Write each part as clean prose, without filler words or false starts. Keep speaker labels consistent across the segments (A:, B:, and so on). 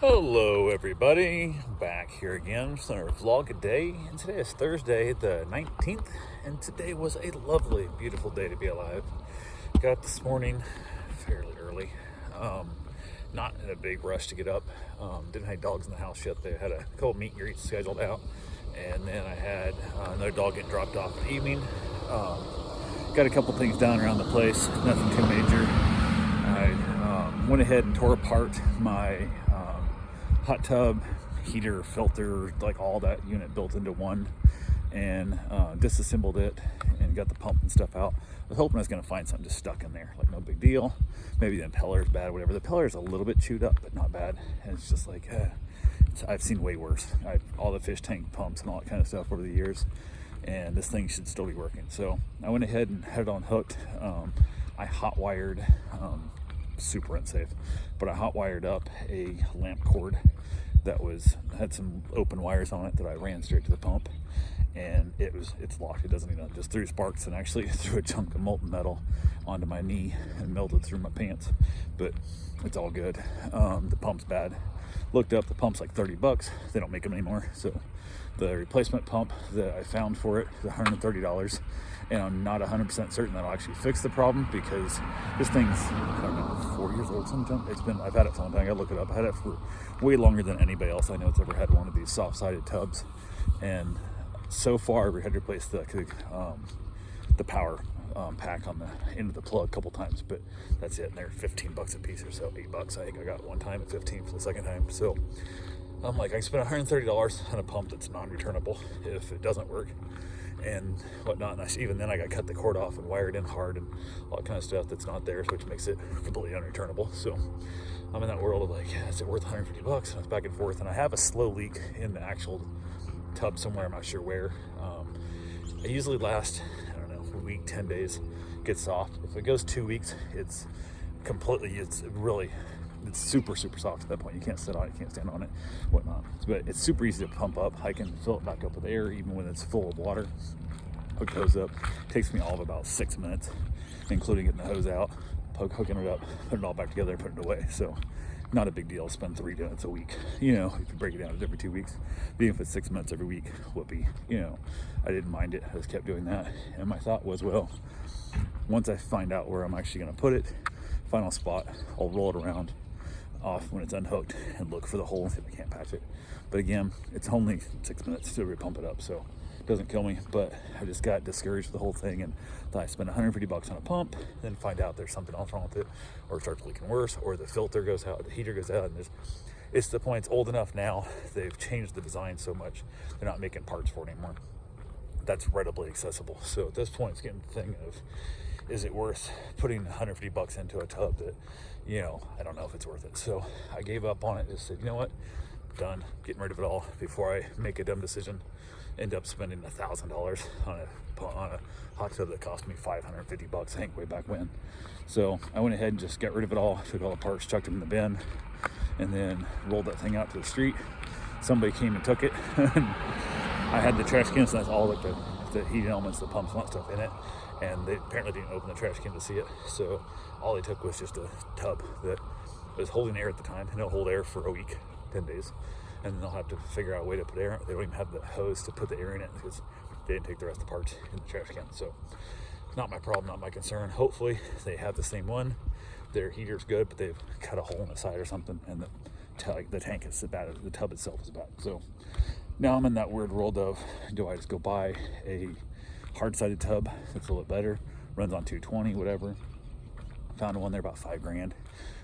A: Hello everybody, back here again for another vlog a day, and today is Thursday the 19th, and today was a lovely, beautiful day to be alive. Got up this morning fairly early, not in a big rush to get up. Didn't have dogs in the house yet. They had a couple meet and greets scheduled out, and then I had another dog getting dropped off in the evening. Got a couple things done around the place, nothing too major. I went ahead and tore apart my hot tub, heater, filter, like all that unit built into one, and disassembled it and got the pump and stuff out. I was hoping I was going to find something just stuck in there, like no big deal. Maybe the impeller's bad, whatever. The impeller's a little bit chewed up, but not bad. And it's just like, I've seen way worse. All the fish tank pumps and all that kind of stuff over the years, and this thing should still be working. So I went ahead and had it on hooked. I hot wired, super unsafe, but I hot wired up a lamp cord that had some open wires on it that I ran straight to the pump, and it's locked. It doesn't even, just threw sparks and actually threw a chunk of molten metal onto my knee and melted through my pants, but it's all good. The pump's bad. Looked up, the pump's like $30. They don't make them anymore, so the replacement pump that I found for it is $130, and I'm not 100% certain that'll actually fix the problem, because this thing's, I don't know, 4 years old sometime. I've had it for a long time. I gotta look it up. I had it for way longer than anybody else I know that's ever had one of these soft-sided tubs, and so far we had to replace the power pack on the end of the plug a couple times, but that's it. And they're $15 a piece or so, $8. I think I got it one time at 15 for the second time. So I'm like, I spent $130 on a pump that's non-returnable if it doesn't work and whatnot. And even then I got to cut the cord off and wire it in hard and all that kind of stuff that's not there, which makes it completely unreturnable. So I'm in that world of like, is it worth $150? And I was back and forth, and I have a slow leak in the actual tub somewhere. I'm not sure where. I usually last, I don't know, a week, 10 days, gets soft. If it goes 2 weeks, it's super, super soft at that point. You can't sit on it, you can't stand on it, whatnot. But it's super easy to pump up. I can fill it back up with air even when it's full of water. Hook the hose up. Takes me all of about 6 minutes, including getting the hose out, hooking it up, putting it all back together, putting it away. So not a big deal. Spend 3 minutes a week. If you break it down, it's every 2 weeks. Even if it's 6 minutes every week, whoopee. I didn't mind it. I just kept doing that. And my thought was, well, once I find out where I'm actually going to put it, final spot, I'll roll it around off when it's unhooked and look for the hole and see if I can't patch it. But again, it's only 6 minutes to repump it up, so it doesn't kill me. But I just got discouraged with the whole thing and thought I spent $150 on a pump, then find out there's something else wrong with it, or it starts leaking worse, or the filter goes out, the heater goes out, and it's the point. It's old enough now, they've changed the design so much, they're not making parts for it anymore that's readily accessible. So at this point, it's getting the thing of, is it worth putting $150 into a tub that, I don't know if it's worth it. So I gave up on it. Just said, you know what, done, getting rid of it all before I make a dumb decision. End up spending $1,000 on a hot tub that cost me $550, I think, way back when. So I went ahead and just got rid of it all, took all the parts, chucked them in the bin, and then rolled that thing out to the street. Somebody came and took it. I had the trash cans, so that's all like the heating elements, the pumps, and all that stuff in it. And they apparently didn't open the trash can to see it. So all they took was just a tub that was holding air at the time, and it'll hold air for a week, 10 days. And then they'll have to figure out a way to put air. They don't even have the hose to put the air in it because they didn't take the rest of the parts in the trash can. So not my problem, not my concern. Hopefully they have the same one. Their heater's good, but they've cut a hole in the side or something, and the tank is bad, the tub itself is bad. So now I'm in that weird world of, do I just go buy a hard-sided tub that's a little bit better, runs on 220, whatever. Found one there about $5,000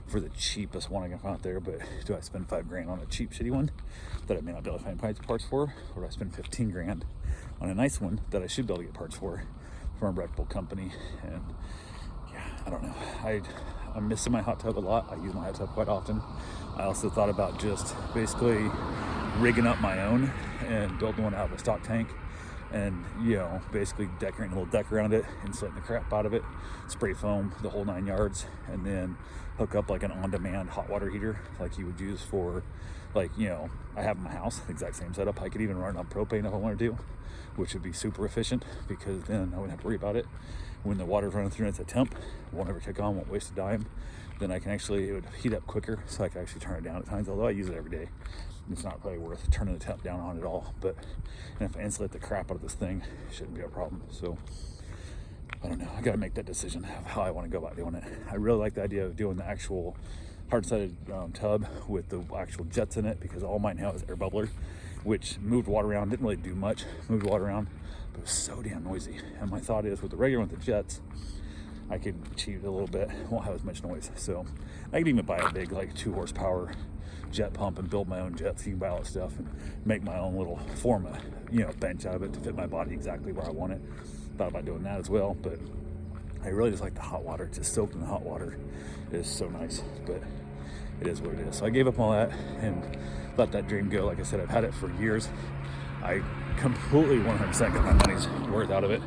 A: for the cheapest one I can find out there, but do I spend $5,000 on a cheap, shitty one that I may not be able to find parts for, or do I spend $15,000 on a nice one that I should be able to get parts for from a reputable company? And yeah, I don't know. I'm missing my hot tub a lot. I use my hot tub quite often. I also thought about just basically rigging up my own and building one out of a stock tank, and basically decorating a little deck around it, insulating the crap out of it, spray foam, the whole 9 yards, and then hook up like an on-demand hot water heater like you would use for, like, I have in my house, the exact same setup. I could even run it on propane if I wanted to, which would be super efficient, because then I wouldn't have to worry about it. When the water's running through and it's a temp, it won't ever kick on, won't waste a dime. then I can actually, it would heat up quicker, so I can actually turn it down at times, although I use it every day. It's not probably worth turning the temp down on at all, but and if I insulate the crap out of this thing, it shouldn't be a problem. So I don't know, I got to make that decision of how I want to go about doing it. I really like the idea of doing the actual hard-sided tub with the actual jets in it, because all mine now is air bubbler, which moved water around, didn't really do much, moved water around, but it was so damn noisy. And my thought is, with the regular one with the jets, I could cheat it a little bit, won't have as much noise. So I could even buy a big, like 2 horsepower jet pump and build my own jets. You can buy all that stuff and make my own little form a bench out of it to fit my body exactly where I want it. Thought about doing that as well, but I really just like the hot water. Just soaked in the hot water is so nice, but it is what it is. So I gave up all that and let that dream go. Like I said, I've had it for years. I completely 100% got my money's worth out of it.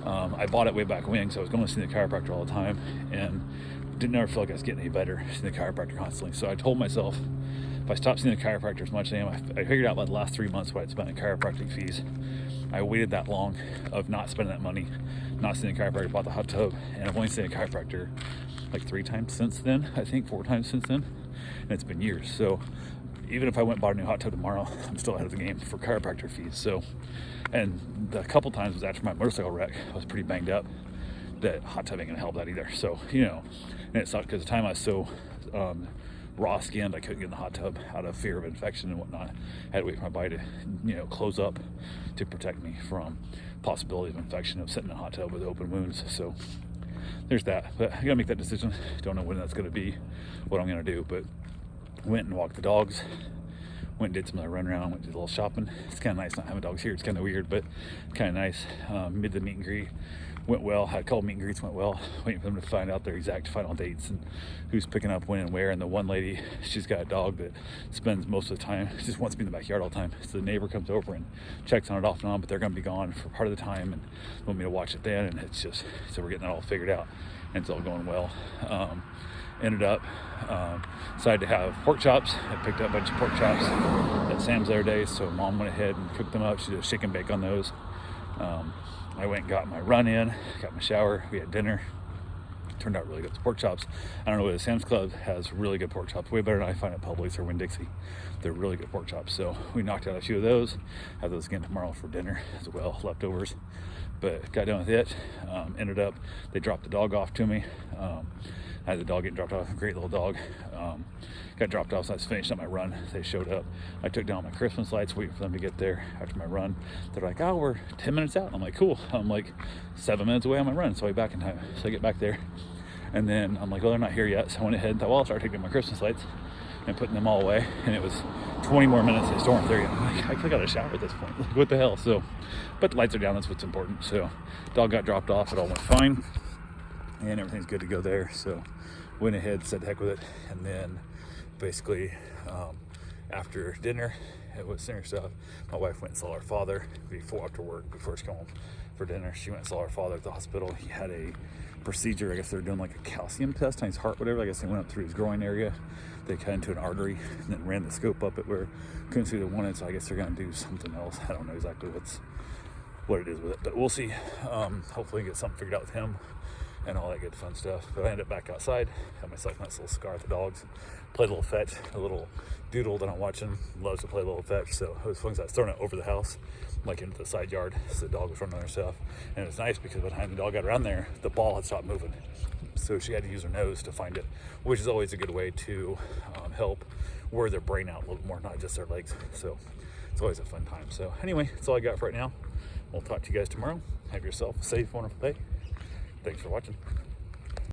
A: I bought it way back when, so I was going to see the chiropractor all the time and didn't ever feel like I was getting any better seeing the chiropractor constantly. So I told myself, if I stopped seeing the chiropractor as much as I am, I figured out like the last 3 months what I'd spent in chiropractic fees. I waited that long of not spending that money, not seeing the chiropractor, bought the hot tub, and I've only seen a chiropractor like 3 times since then, I think 4 times since then, and it's been years. So even if I went and bought a new hot tub tomorrow, I'm still ahead of the game for chiropractor fees. So, and the couple times was after my motorcycle wreck, I was pretty banged up, that hot tub ain't gonna help that either. So, and it sucked because the time I was so raw skinned, I couldn't get in the hot tub out of fear of infection and whatnot. I had to wait for my body to, close up to protect me from possibility of infection of sitting in a hot tub with open wounds. So there's that, but I gotta make that decision. Don't know when that's gonna be, what I'm gonna do, but went and walked the dogs, went and did some of the run around, went to a little shopping. It's kind of nice not having dogs here. It's kind of weird, but kind of nice. Mid the meet and greet went well. Had a couple meet and greets, went well. Waiting for them to find out their exact final dates and who's picking up when and where. And the one lady, she's got a dog that spends most of the time, she just wants to be in the backyard all the time. So the neighbor comes over and checks on it off and on, but they're going to be gone for part of the time and want me to watch it then. And it's just, so we're getting that all figured out and it's all going well. Ended up decided to have pork chops. I picked up a bunch of pork chops at Sam's the other day, so Mom went ahead and cooked them up. She did a shake and bake on those. I went and got my run in, got my shower, we had dinner. Turned out really good. The pork chops, I don't know whether Sam's Club has really good pork chops, way better than I find at Publix or Winn-Dixie. They're really good pork chops, so we knocked out a few of those. Have those again tomorrow for dinner as well, leftovers. But got done with it. Ended up, they dropped the dog off to me. I had the dog getting dropped off, a great little dog. Got dropped off, so I was finishing up my run. They showed up. I took down my Christmas lights, waiting for them to get there after my run. They're like, oh, we're 10 minutes out. I'm like, cool. I'm like 7 minutes away on my run, so I'll be back in time. So I get back there, and then I'm like, well, they're not here yet. So I went ahead and thought, well, I'll start taking my Christmas lights and putting them all away. And it was 20 more minutes, they still weren't there yet. I'm like, I could have got a shower at this point. Like, what the hell? So, but the lights are down, that's what's important. So dog got dropped off, it all went fine. And everything's good to go there. So went ahead, said heck with it, and then basically after dinner, it was dinner stuff. My wife went and saw her father after work, before she came home for dinner. She went and saw her father at the hospital. He had a procedure. I guess they're doing like a calcium test on his heart, whatever. I guess they went up through his groin area. They cut into an artery and then ran the scope up it where couldn't see what they wanted. So I guess they're gonna do something else. I don't know exactly what it is with it, but we'll see. Hopefully get something figured out with him and all that good fun stuff. But I ended up back outside, had myself a nice little cigar with the dogs, played a little fetch, a little doodle that I'm watching, loves to play a little fetch, so it was fun because I was throwing it over the house, like into the side yard, so the dog was running on her stuff. And it was nice because by the time the dog got around there, the ball had stopped moving. So she had to use her nose to find it, which is always a good way to help wear their brain out a little more, not just their legs. So it's always a fun time. So anyway, that's all I got for right now. We'll talk to you guys tomorrow. Have yourself a safe, wonderful day. Thanks for watching.